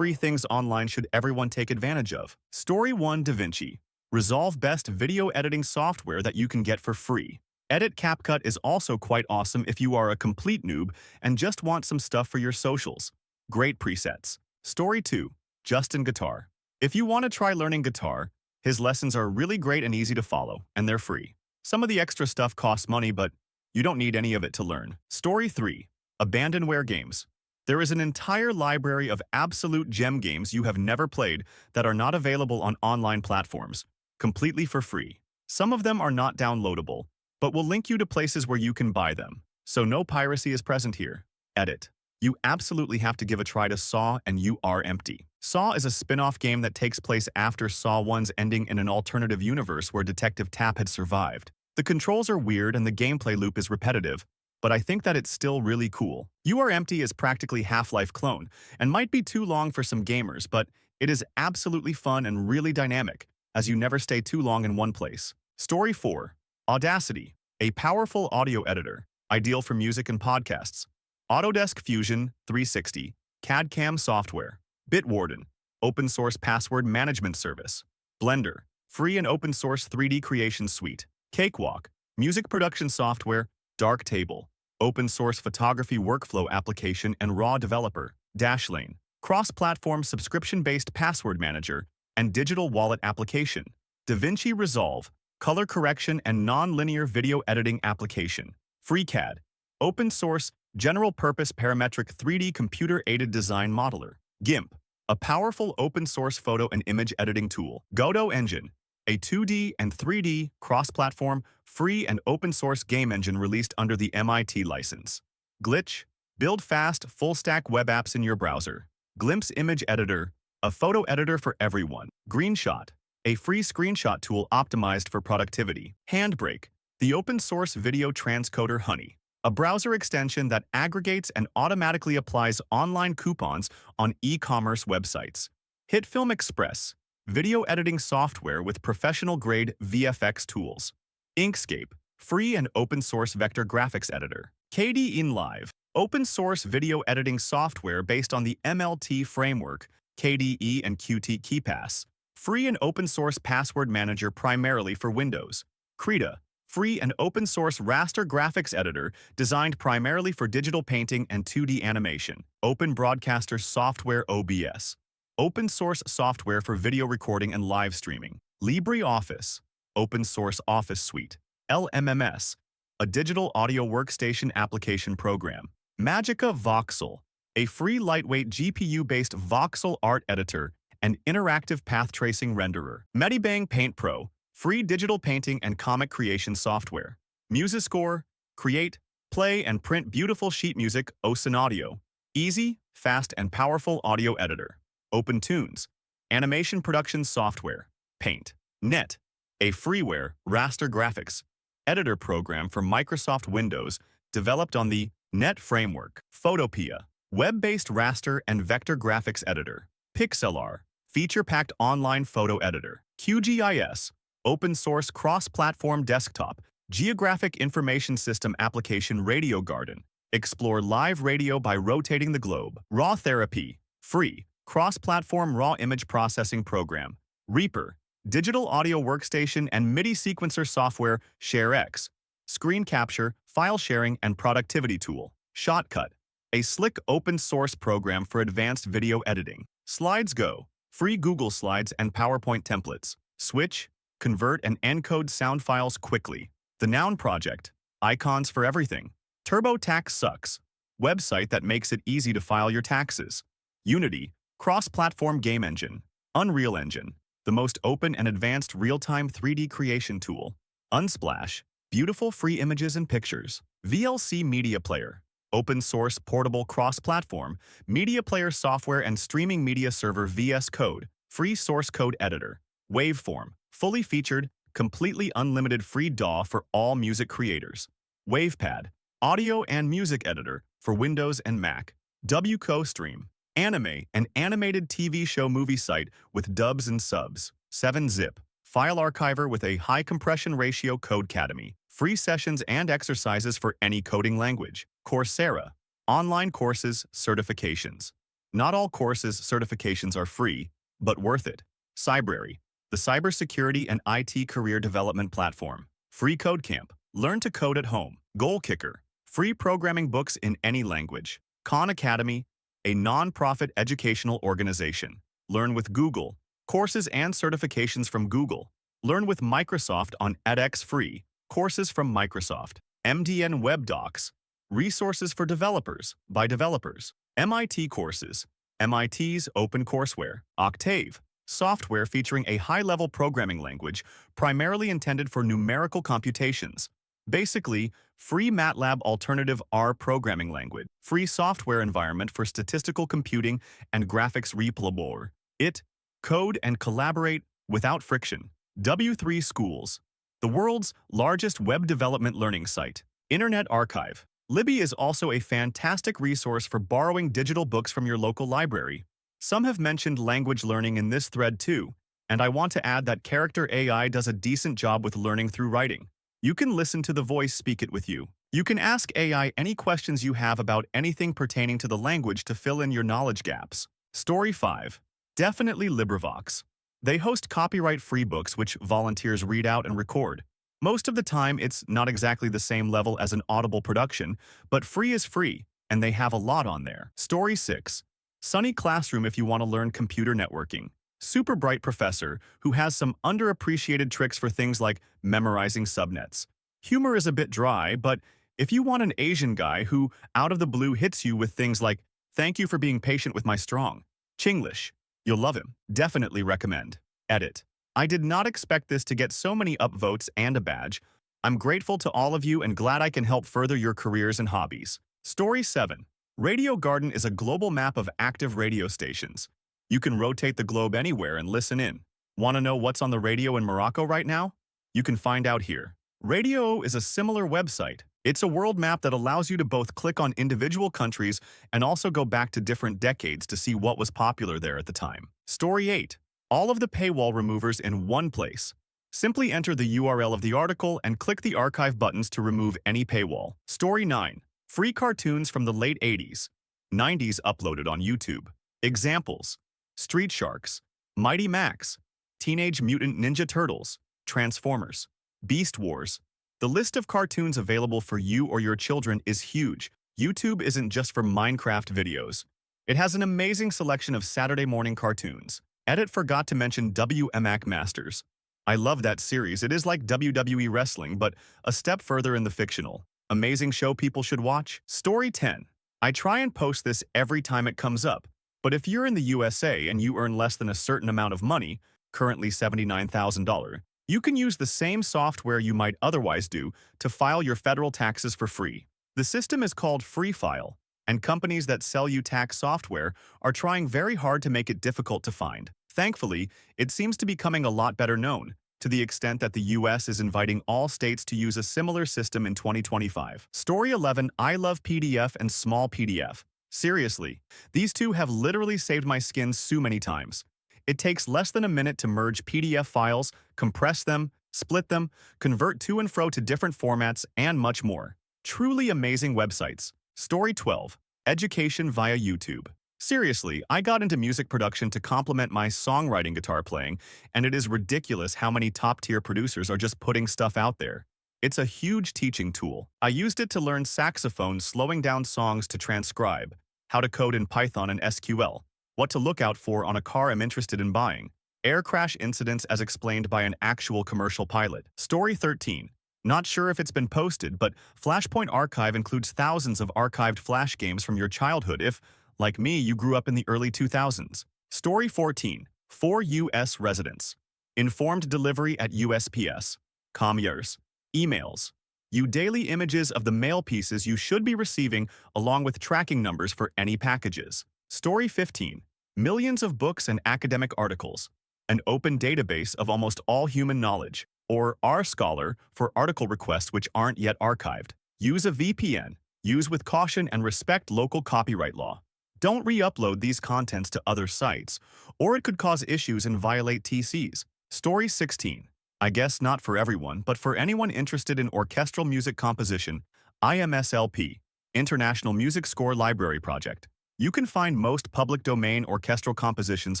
free things online should everyone take advantage of? Story 1 DaVinci. Resolve best video editing software that you can get for free. Edit CapCut is also quite awesome if you are a complete noob and just want some stuff for your socials. Great presets. Story 2 Justin Guitar. If you want to try learning guitar, his lessons are really great and easy to follow, and they're free. Some of the extra stuff costs money, but you don't need any of it to learn. Story 3 Abandonware Games. There is an entire library of absolute gem games you have never played that are not available on online platforms, completely for free. Some of them are not downloadable, but will link you to places where you can buy them. So no piracy is present here. Edit. You absolutely have to give a try to Saw and You Are Empty. Saw is a spin-off game that takes place after Saw 1's ending in an alternative universe where Detective Tapp had survived. The controls are weird and the gameplay loop is repetitive, but I think that it's still really cool. You Are Empty is practically Half-Life clone, and might be too long for some gamers, but it is absolutely fun and really dynamic, as you never stay too long in one place. Story 4 Audacity, a powerful audio editor, ideal for music and podcasts. Autodesk Fusion 360, CAD/CAM software. Bitwarden, open source password management service. Blender, free and open source 3D creation suite. Cakewalk, music production software. Darktable, open source photography workflow application and raw developer. Dashlane, cross-platform subscription-based password manager and digital wallet application. DaVinci Resolve, color correction and non-linear video editing application. FreeCAD, open source, general-purpose parametric 3D computer-aided design modeler. GIMP, a powerful open-source photo and image editing tool. Godot Engine, a 2D and 3D cross-platform, free and open-source game engine released under the MIT license. Glitch, build fast, full-stack web apps in your browser. Glimpse Image Editor, a photo editor for everyone. Greenshot, a free screenshot tool optimized for productivity. Handbrake, the open-source video transcoder Honey, a browser extension that aggregates and automatically applies online coupons on e-commerce websites. HitFilm Express, video editing software with professional-grade VFX tools. Inkscape, free and open-source vector graphics editor. KDE open-source video editing software based on the MLT framework, KDE and Qt KeePass, free and open-source password manager primarily for Windows. Krita, free and open-source raster graphics editor designed primarily for digital painting and 2D animation. Open Broadcaster Software OBS, open-source software for video recording and live streaming. LibreOffice, open-source office suite. LMMS, a digital audio workstation application program. Magica Voxel, a free lightweight GPU-based voxel art editor and interactive path tracing renderer. Medibang Paint Pro, free digital painting and comic creation software. Musiscore, create, play, and print beautiful sheet music. Ocean Audio, easy, fast, and powerful audio editor. OpenTunes, animation production software. Paint. Net, a freeware raster graphics editor program for Microsoft Windows developed on the Net framework. Photopea, web-based raster and vector graphics editor. Pixlr, feature-packed online photo editor. QGIS, open-source cross-platform desktop geographic information system application. Radio Garden, explore live radio by rotating the globe. Raw Therapy, free, cross-platform raw image processing program. Reaper, digital audio workstation and MIDI sequencer software. ShareX, screen capture, file sharing, and productivity tool. Shotcut, a slick open-source program for advanced video editing. SlidesGo, free Google Slides and PowerPoint templates. Switch, convert and encode sound files quickly. The Noun Project, icons for everything. TurboTax Sucks, website that makes it easy to file your taxes. Unity, cross-platform game engine. Unreal Engine, the most open and advanced real-time 3D creation tool. Unsplash, beautiful free images and pictures. VLC Media Player, open-source portable cross-platform media player software and streaming media server. VS Code, free source code editor. Waveform, fully featured, completely unlimited free DAW for all music creators. WavePad, audio and music editor for Windows and Mac. WCoStream, anime and animated TV show movie site with dubs and subs. 7-Zip, file archiver with a high compression ratio. Codecademy, free sessions and exercises for any coding language. Coursera, online courses, certifications. Not all courses certifications are free, but worth it. Cybrary, the cybersecurity and IT career development platform. Free Code Camp, learn to code at home. Goal Kicker, free programming books in any language. Khan Academy, a non-profit educational organization. Learn with Google, courses and certifications from Google. Learn with Microsoft on edX Free, courses from Microsoft. MDN Web Docs, resources for developers by developers. MIT courses, MIT's OpenCourseWare. Octave, software featuring a high-level programming language primarily intended for numerical computations. Basically, free MATLAB alternative R programming language. Free software environment for statistical computing and graphics replayable. It, code and collaborate without friction. W3 Schools, the world's largest web development learning site. Internet Archive. Libby is also a fantastic resource for borrowing digital books from your local library. Some have mentioned language learning in this thread too, and I want to add that Character AI does a decent job with learning through writing. You can listen to the voice speak it with you. You can ask AI any questions you have about anything pertaining to the language to fill in your knowledge gaps. Story 5. Definitely LibriVox. They host copyright-free books which volunteers read out and record. Most of the time, it's not exactly the same level as an Audible production, but free is free, and they have a lot on there. Story 6. Sunny Classroom if you want to learn computer networking. Super bright professor who has some underappreciated tricks for things like memorizing subnets. Humor is a bit dry, but if you want an Asian guy who, out of the blue, hits you with things like, "Thank you for being patient with my strong Chinglish," you'll love him. Definitely recommend. Edit. I did not expect this to get so many upvotes and a badge. I'm grateful to all of you and glad I can help further your careers and hobbies. Story 7. Radio Garden is a global map of active radio stations. You can rotate the globe anywhere and listen in. Want to know what's on the radio in Morocco right now? You can find out here. Radio is a similar website. It's a world map that allows you to both click on individual countries and also go back to different decades to see what was popular there at the time. Story 8. All of the paywall removers in one place. Simply enter the URL of the article and click the archive buttons to remove any paywall. Story 9. Free cartoons from the late 80s, 90s uploaded on YouTube. Examples: Street Sharks, Mighty Max, Teenage Mutant Ninja Turtles, Transformers, Beast Wars. The list of cartoons available for you or your children is huge. YouTube isn't just for Minecraft videos. It has an amazing selection of Saturday morning cartoons. Edit forgot to mention WMAC Masters. I love that series. It is like WWE wrestling, but a step further in the fictional. Amazing show people should watch. Story 10. I try and post this every time it comes up, but if you're in the USA and you earn less than a certain amount of money, currently $79,000, you can use the same software you might otherwise do to file your federal taxes for free. The system is called Free File, and companies that sell you tax software are trying very hard to make it difficult to find. Thankfully, it seems to be becoming a lot better known, to the extent that the US is inviting all states to use a similar system in 2025. Story 11. I love PDF and small PDF. Seriously, these two have literally saved my skin so many times. It takes less than a minute to merge PDF files, compress them, split them, convert to and fro to different formats, and much more. Truly amazing websites. Story 12. Education via YouTube. Seriously, I got into music production to complement my songwriting guitar playing, and it is ridiculous how many top-tier producers are just putting stuff out there. It's a huge teaching tool. I used it to learn saxophone, slowing down songs to transcribe, how to code in Python and SQL, what to look out for on a car I'm interested in buying, air crash incidents as explained by an actual commercial pilot. Story 13. Not sure if it's been posted, but Flashpoint Archive includes thousands of archived Flash games from your childhood if, like me, you grew up in the early 2000s. Story 14. 4 U.S. residents. Informed delivery at USPS. Commerce. Emails. You daily images of the mail pieces you should be receiving along with tracking numbers for any packages. Story 15. Millions of books and academic articles. An open database of almost all human knowledge. Or R-Scholar for article requests which aren't yet archived. Use a VPN. Use with caution and respect local copyright law. Don't re-upload these contents to other sites, or it could cause issues and violate TCs. Story 16. I guess not for everyone, but for anyone interested in orchestral music composition, IMSLP, International Music Score Library Project. You can find most public domain orchestral compositions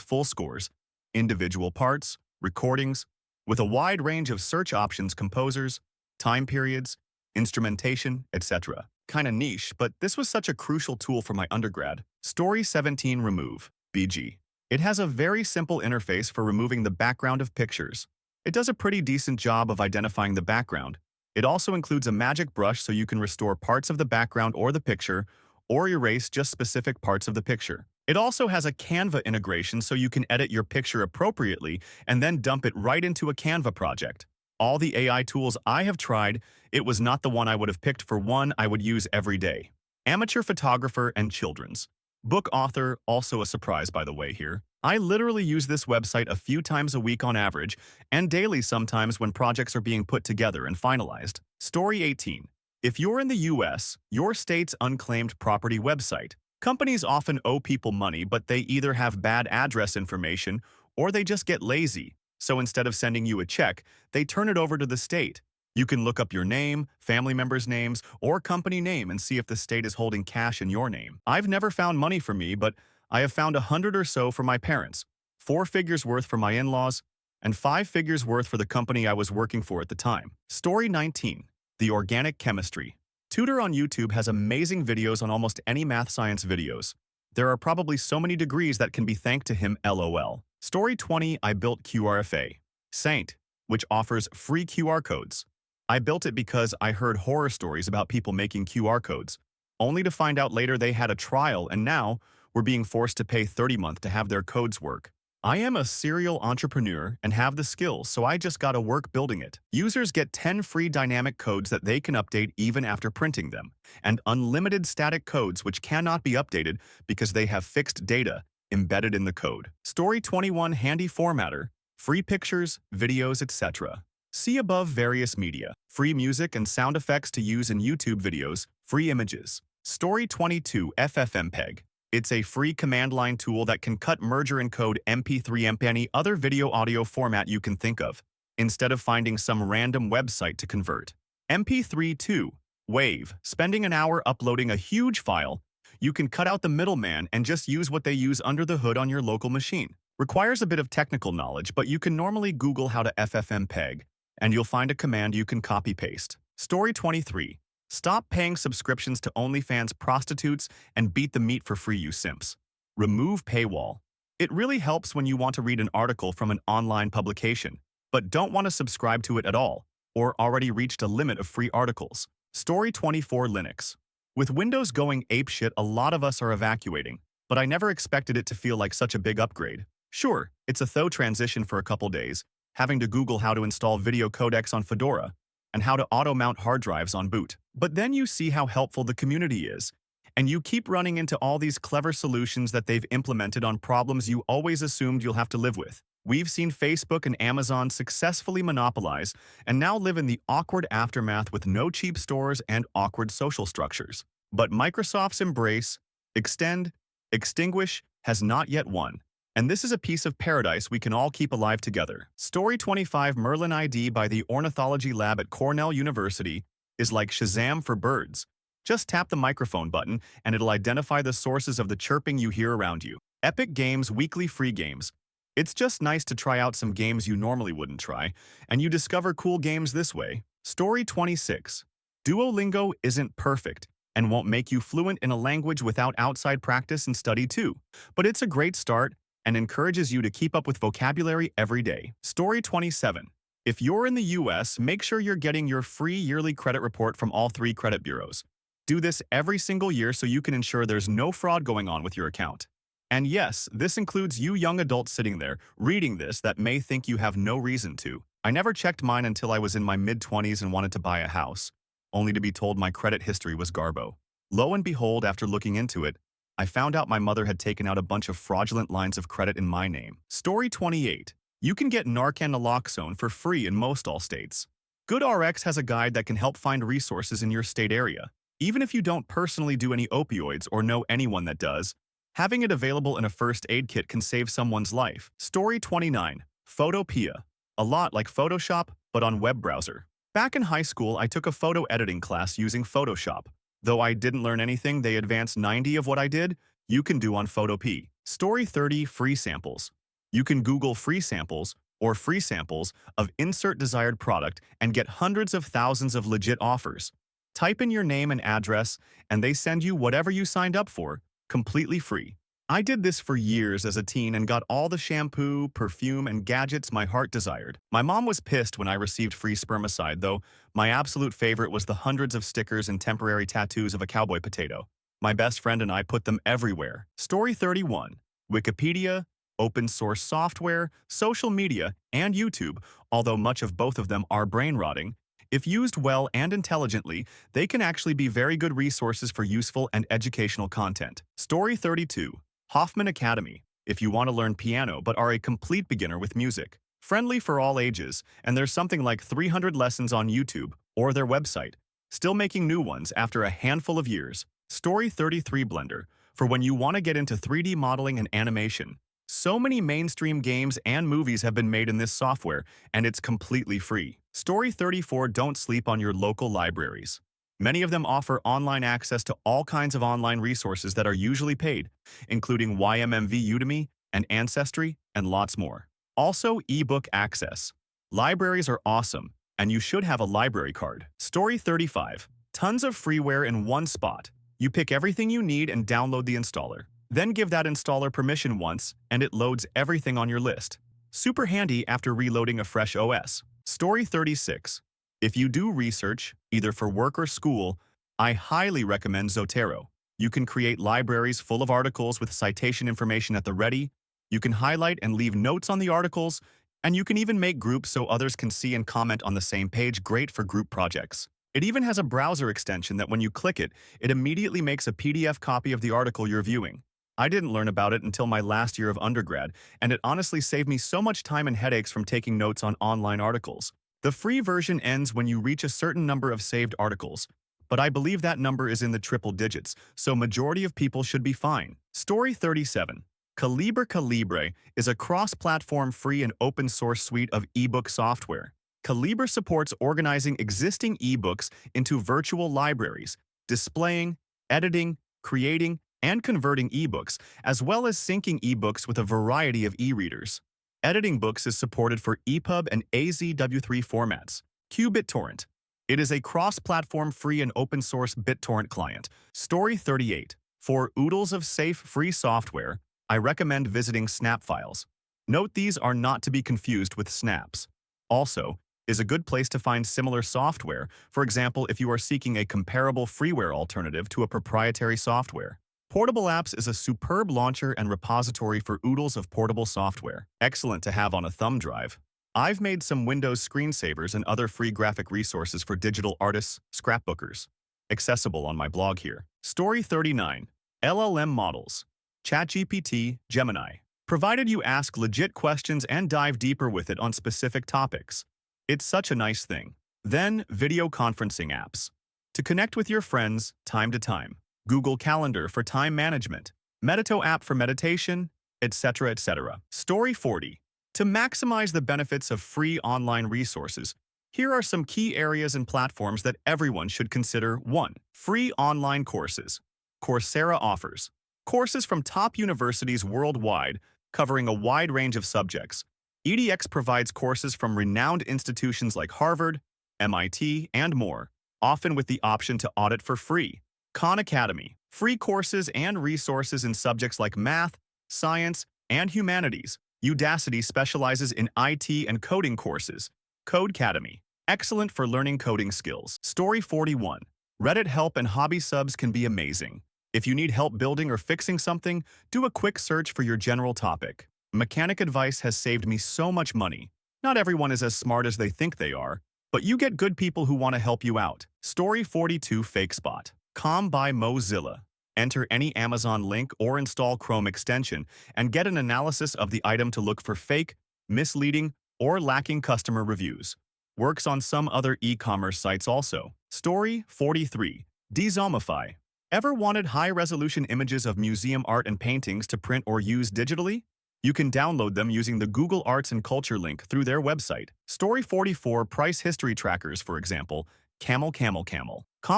full scores, individual parts, recordings, with a wide range of search options, composers, time periods, instrumentation, etc. Kinda niche, but this was such a crucial tool for my undergrad. Story 17 Remove, BG. It has a very simple interface for removing the background of pictures. It does a pretty decent job of identifying the background. It also includes a magic brush so you can restore parts of the background or the picture, or erase just specific parts of the picture. It also has a Canva integration so you can edit your picture appropriately and then dump it right into a Canva project. All the AI tools I have tried, it was not the one I would have picked for one I would use every day. Amateur photographer and children's book author, also a surprise by the way here. I literally use this website a few times a week on average, and daily sometimes when projects are being put together and finalized. Story 18. If you're in the US, your state's unclaimed property website. Companies often owe people money, but they either have bad address information or they just get lazy. So instead of sending you a check, they turn it over to the state. You can look up your name, family members' names, or company name and see if the state is holding cash in your name. I've never found money for me, but I have found 100 or so for my parents, 4 figures worth for my in-laws, and 5 figures worth for the company I was working for at the time. Story 19. The Organic Chemistry. Tutor on YouTube has amazing videos on almost any math science videos. There are probably so many degrees that can be thanked to him, lol. Story 20. I built QRFA. Saint, which offers free QR codes. I built it because I heard horror stories about people making QR codes, only to find out later they had a trial and now were being forced to pay $30 to have their codes work. I am a serial entrepreneur and have the skills, so I just gotta work building it. Users get 10 free dynamic codes that they can update even after printing them, and unlimited static codes which cannot be updated because they have fixed data embedded in the code. Story 21. Handy formatter. Free pictures, videos, etc. See above various media. Free music and sound effects to use in YouTube videos. Free images. Story 22. FFmpeg. It's a free command line tool that can cut, merge, or encode MP3, MP, any other video audio format you can think of, instead of finding some random website to convert. MP3 2. Wave. Spending an hour uploading a huge file, you can cut out the middleman and just use what they use under the hood on your local machine. Requires a bit of technical knowledge, but you can normally Google how to FFmpeg, and you'll find a command you can copy-paste. Story 23. Stop paying subscriptions to OnlyFans prostitutes and beat the meat for free, you simps. Remove paywall. It really helps when you want to read an article from an online publication, but don't want to subscribe to it at all, or already reached a limit of free articles. Story 24. Linux. With Windows going apeshit, a lot of us are evacuating, but I never expected it to feel like such a big upgrade. Sure, it's a thorough transition for a couple days, having to Google how to install video codecs on Fedora, and how to auto-mount hard drives on boot. But then you see how helpful the community is, and you keep running into all these clever solutions that they've implemented on problems you always assumed you'll have to live with. We've seen Facebook and Amazon successfully monopolize and now live in the awkward aftermath with no cheap stores and awkward social structures. But Microsoft's embrace, extend, extinguish has not yet won. And this is a piece of paradise we can all keep alive together. Story 25. Merlin ID by the Ornithology Lab at Cornell University is like Shazam for birds. Just tap the microphone button and it'll identify the sources of the chirping you hear around you. Epic Games weekly free games. It's just nice to try out some games you normally wouldn't try, and you discover cool games this way. Story 26. Duolingo isn't perfect and won't make you fluent in a language without outside practice and study too, but it's a great start and encourages you to keep up with vocabulary every day. Story 27. If you're in the US, make sure you're getting your free yearly credit report from all 3 credit bureaus. Do this every single year so you can ensure there's no fraud going on with your account. And yes, this includes you young adults sitting there reading this that may think you have no reason to. I never checked mine until I was in my mid-20s and wanted to buy a house, only to be told my credit history was garbo. Lo and behold, after looking into it, I found out my mother had taken out a bunch of fraudulent lines of credit in my name. Story 28. You can get Narcan naloxone for free in most all states. GoodRx has a guide that can help find resources in your state area. Even if you don't personally do any opioids or know anyone that does, having it available in a first aid kit can save someone's life. Story 29. Photopea. A lot like Photoshop, but on web browser. Back in high school, I took a photo editing class using Photoshop. Though I didn't learn anything, they advanced 90 of what I did you can do on Photopea. Story 30 Free Samples. You can Google free samples or free samples of insert desired product and get hundreds of thousands of legit offers. Type in your name and address, and they send you whatever you signed up for, completely free. I did this for years as a teen and got all the shampoo, perfume, and gadgets my heart desired. My mom was pissed when I received free spermicide, though my absolute favorite was the hundreds of stickers and temporary tattoos of a cowboy potato. My best friend and I put them everywhere. Story 31. Wikipedia, open source software, social media, and YouTube, although much of both of them are brain-rotting. If used well and intelligently, they can actually be very good resources for useful and educational content. Story 32. Hoffman Academy. If you want to learn piano but are a complete beginner with music. Friendly for all ages, and there's something like 300 lessons on YouTube or their website. Still making new ones after a handful of years. Story 33 Blender. For when you want to get into 3D modeling and animation. So many mainstream games and movies have been made in this software, and it's completely free. Story 34 Don't sleep on your local libraries. Many of them offer online access to all kinds of online resources that are usually paid, including YMMV Udemy and Ancestry, and lots more. Also, ebook access. Libraries are awesome, and you should have a library card. Story 35. Tons of freeware in one spot. You pick everything you need and download the installer. Then give that installer permission once, and it loads everything on your list. Super handy after reloading a fresh OS. Story 36. If you do research, either for work or school, I highly recommend Zotero. You can create libraries full of articles with citation information at the ready, you can highlight and leave notes on the articles, and you can even make groups so others can see and comment on the same page. Great for group projects. It even has a browser extension that when you click it, it immediately makes a PDF copy of the article you're viewing. I didn't learn about it until my last year of undergrad, and it honestly saved me so much time and headaches from taking notes on online articles. The free version ends when you reach a certain number of saved articles, but I believe that number is in the triple digits, so majority of people should be fine. Story 37. Calibre is a cross-platform free and open-source suite of ebook software. Calibre supports organizing existing ebooks into virtual libraries, displaying, editing, creating, and converting ebooks, as well as syncing ebooks with a variety of e-readers. Editing books is supported for EPUB and AZW3 formats. BitTorrent. It is a cross-platform free and open-source BitTorrent client. Story 38. For oodles of safe, free software, I recommend visiting Snap Files. Note these are not to be confused with Snaps. Also, is a good place to find similar software, for example if you are seeking a comparable freeware alternative to a proprietary software. Portable Apps is a superb launcher and repository for oodles of portable software. Excellent to have on a thumb drive. I've made some Windows screensavers and other free graphic resources for digital artists, scrapbookers. Accessible on my blog here. Story 39. LLM models. ChatGPT, Gemini. Provided you ask legit questions and dive deeper with it on specific topics. It's such a nice thing. Then, video conferencing apps. To connect with your friends, time to time. Google Calendar for time management, Medito app for meditation, etc., etc. Story 40. To maximize the benefits of free online resources, here are some key areas and platforms that everyone should consider. 1. Free online courses. Coursera offers courses from top universities worldwide, covering a wide range of subjects. edX provides courses from renowned institutions like Harvard, MIT, and more, often with the option to audit for free. Khan Academy. Free courses and resources in subjects like math, science, and humanities. Udacity specializes in IT and coding courses. Codecademy. Excellent for learning coding skills. Story 41. Reddit help and hobby subs can be amazing. If you need help building or fixing something, do a quick search for your general topic. Mechanic advice has saved me so much money. Not everyone is as smart as they think they are, but you get good people who want to help you out. Story 42 Fake Spot. by Mozilla. Enter any Amazon link or install Chrome extension and get an analysis of the item to look for fake, misleading, or lacking customer reviews. Works on some other e-commerce sites also. Story 43. Dezomify. Ever wanted high-resolution images of museum art and paintings to print or use digitally? You can download them using the Google Arts and Culture link through their website. Story 44. Price history trackers, for example, Camel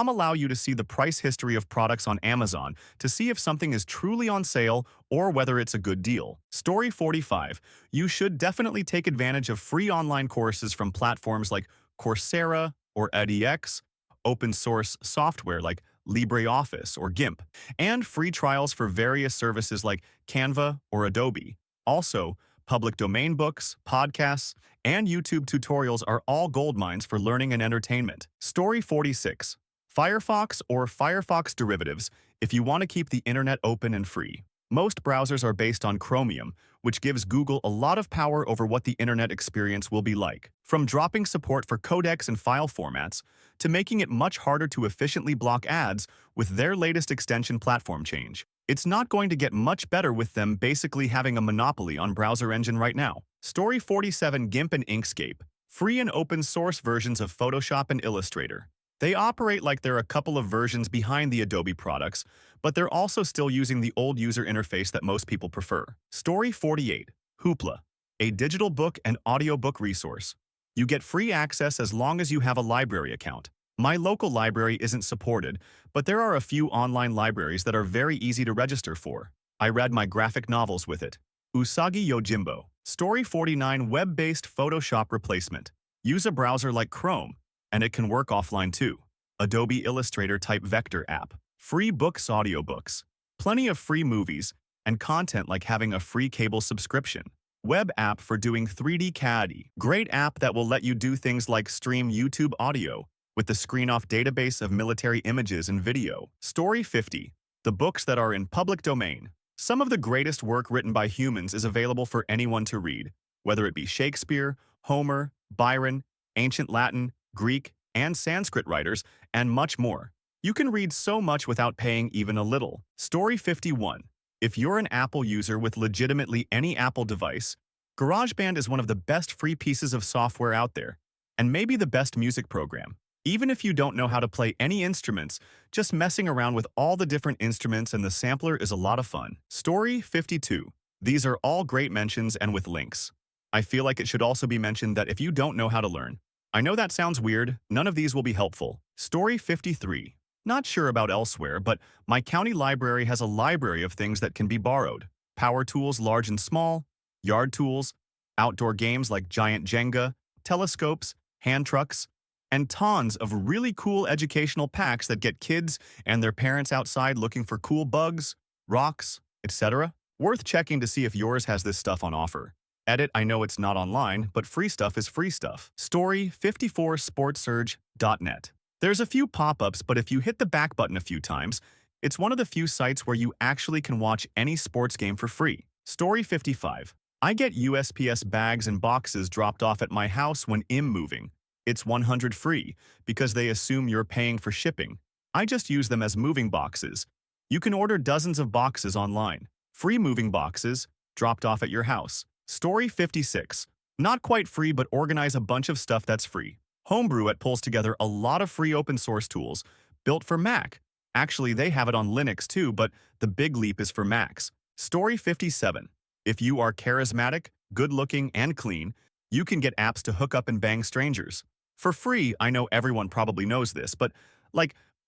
allow you to see the price history of products on Amazon to see if something is truly on sale or whether it's a good deal. Story 45. You should definitely take advantage of free online courses from platforms like Coursera or edX, open source software like LibreOffice or GIMP, and free trials for various services like Canva or Adobe. Also, public domain books, podcasts, and YouTube tutorials are all goldmines for learning and entertainment. Story 46. Firefox or Firefox derivatives if you want to keep the internet open and free. Most browsers are based on Chromium, which gives Google a lot of power over what the internet experience will be like. From dropping support for codecs and file formats, to making it much harder to efficiently block ads with their latest extension platform change. It's not going to get much better with them basically having a monopoly on browser engine right now. Story 47. GIMP and Inkscape. Free and open source versions of Photoshop and Illustrator. They operate like they're a couple of versions behind the Adobe products, but they're also still using the old user interface that most people prefer. Story 48. Hoopla. A digital book and audiobook resource. You get free access as long as you have a library account. My local library isn't supported, but there are a few online libraries that are very easy to register for. I read my graphic novels with it. Usagi Yojimbo. Story 49. Web-based Photoshop replacement. Use a browser like Chrome, and it can work offline too. Adobe Illustrator type vector app. Free books, audiobooks. Plenty of free movies, and content like having a free cable subscription. Web app for doing 3D CAD. Great app that will let you do things like stream YouTube audio with the screen-off database of military images and video. Story 50. The books that are in public domain. Some of the greatest work written by humans is available for anyone to read, whether it be Shakespeare, Homer, Byron, ancient Latin, Greek, and Sanskrit writers, and much more. You can read so much without paying even a little. Story 51. If you're an Apple user with legitimately any Apple device, GarageBand is one of the best free pieces of software out there, and maybe the best music program. Even if you don't know how to play any instruments, just messing around with all the different instruments and the sampler is a lot of fun. Story 52. These are all great mentions and with links. I feel like it should also be mentioned that if you don't know how to learn, I know that sounds weird, none of these will be helpful. Story 53. Not sure about elsewhere, but my county library has a library of things that can be borrowed. Power tools large and small, yard tools, outdoor games like giant Jenga, telescopes, hand trucks, and tons of really cool educational packs that get kids and their parents outside looking for cool bugs, rocks, etc. Worth checking to see if yours has this stuff on offer. Edit, I know it's not online, but free stuff is free stuff. Story 54. Sportsurge.net. There's a few pop-ups, but if you hit the back button a few times, it's one of the few sites where you actually can watch any sports game for free. Story 55. I get USPS bags and boxes dropped off at my house when I'm moving. It's 100% free because they assume you're paying for shipping. I just use them as moving boxes. You can order dozens of boxes online. Free moving boxes, dropped off at your house. Story 56. Not quite free, but organize a bunch of stuff that's free. Homebrew pulls together a lot of free open source tools built for Mac. Actually, they have it on Linux too, but the big leap is for Macs. Story 57. If you are charismatic, good-looking, and clean, you can get apps to hook up and bang strangers. For free. I know everyone probably knows this, but,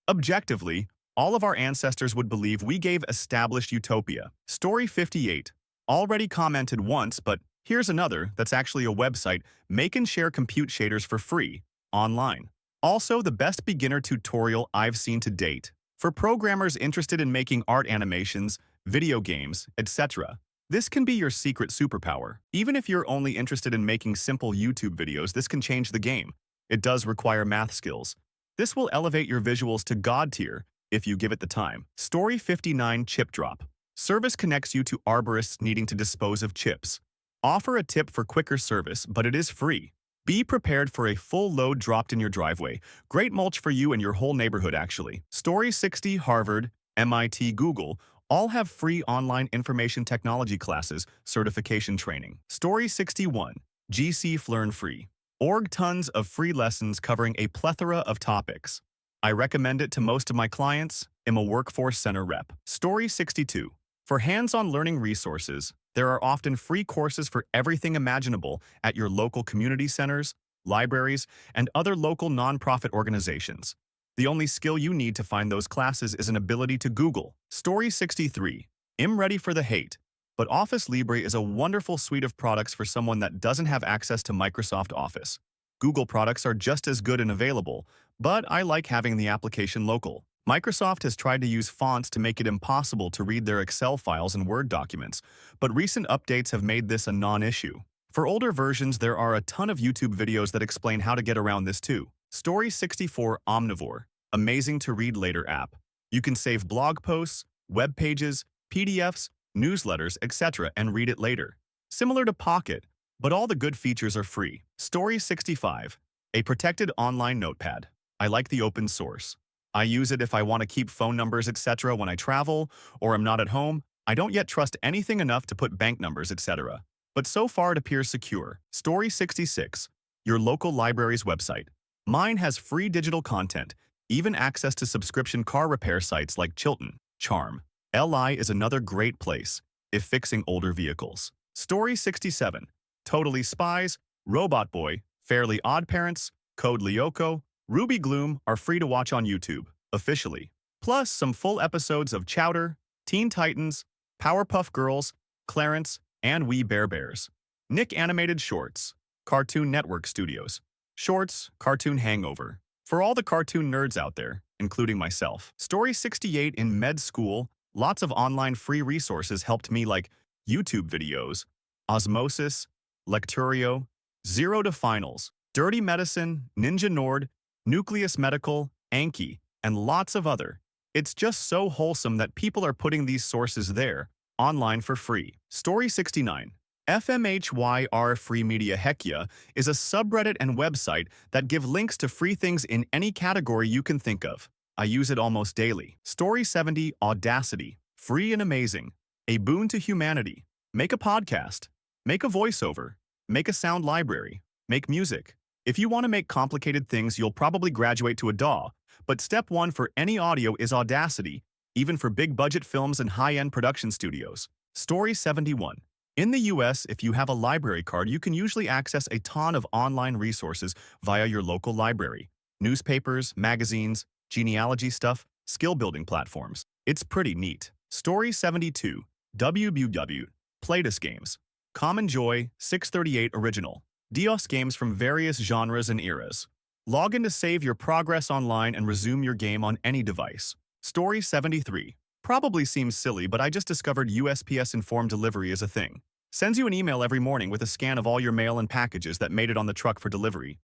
objectively, all of our ancestors would believe we gave established utopia. Story 58. Already commented once, but here's another that's actually a website. Make and share compute shaders for free, online. Also, the best beginner tutorial I've seen to date. For programmers interested in making art animations, video games, etc. This can be your secret superpower. Even if you're only interested in making simple YouTube videos, this can change the game. It does require math skills. This will elevate your visuals to God tier if you give it the time. Story 59. Chip drop. Service connects you to arborists needing to dispose of chips. Offer a tip for quicker service, but it is free. Be prepared for a full load dropped in your driveway. Great mulch for you and your whole neighborhood, actually. Story 60. Harvard, MIT, Google all have free online information technology classes, certification training. Story 61. GC Learn Free. Org tons of free lessons covering a plethora of topics. I recommend it to most of my clients. I'm a workforce center rep. Story 62. For hands-on learning resources, there are often free courses for everything imaginable at your local community centers, libraries, and other local nonprofit organizations. The only skill you need to find those classes is an ability to Google. Story 63. I'm ready for the hate. But Office Libre is a wonderful suite of products for someone that doesn't have access to Microsoft Office. Google products are just as good and available, but I like having the application local. Microsoft has tried to use fonts to make it impossible to read their Excel files and Word documents, but recent updates have made this a non-issue. For older versions, there are a ton of YouTube videos that explain how to get around this too. Story 64 Omnivore. Amazing to read later app. You can save blog posts, web pages, PDFs, newsletters, etc. and read it later. Similar to Pocket, but all the good features are free. Story 65. A protected online notepad. I like the open source. I use it if I want to keep phone numbers, etc. when I travel or am not at home. I don't yet trust anything enough to put bank numbers, etc. But so far it appears secure. Story 66. Your local library's website. Mine has free digital content, even access to subscription car repair sites like Chilton, Charm. LI is another great place if fixing older vehicles. Story 67. Totally Spies, Robot Boy, Fairly Odd Parents, Code Lyoko, Ruby Gloom are free to watch on YouTube, officially. Plus some full episodes of Chowder, Teen Titans, Powerpuff Girls, Clarence, and We Bare Bears. Nick Animated Shorts, Cartoon Network Studios. Shorts, Cartoon Hangover. For all the cartoon nerds out there, including myself. Story 68 in med school, lots of online free resources helped me like YouTube videos, Osmosis, Lecturio, Zero to Finals, Dirty Medicine, Ninja Nord, Nucleus Medical, Anki, and lots of other. It's just so wholesome that people are putting these sources there, online for free. Story 69. FMHYR Free Media Hekia is a subreddit and website that give links to free things in any category you can think of. I use it almost daily. Story 70 Audacity. Free and amazing. A boon to humanity. Make a podcast. Make a voiceover. Make a sound library. Make music. If you want to make complicated things, you'll probably graduate to a DAW, but step one for any audio is Audacity, even for big-budget films and high-end production studios. Story 71. In the US, if you have a library card, you can usually access a ton of online resources via your local library. Newspapers, magazines, genealogy stuff, skill-building platforms. It's pretty neat. Story 72. WWW. Playtus Games. Common Joy 638 Original. DOS games from various genres and eras. Log in to save your progress online and resume your game on any device. Story 73. Probably seems silly, but I just discovered USPS Informed Delivery is a thing. Sends you an email every morning with a scan of all your mail and packages that made it on the truck for delivery.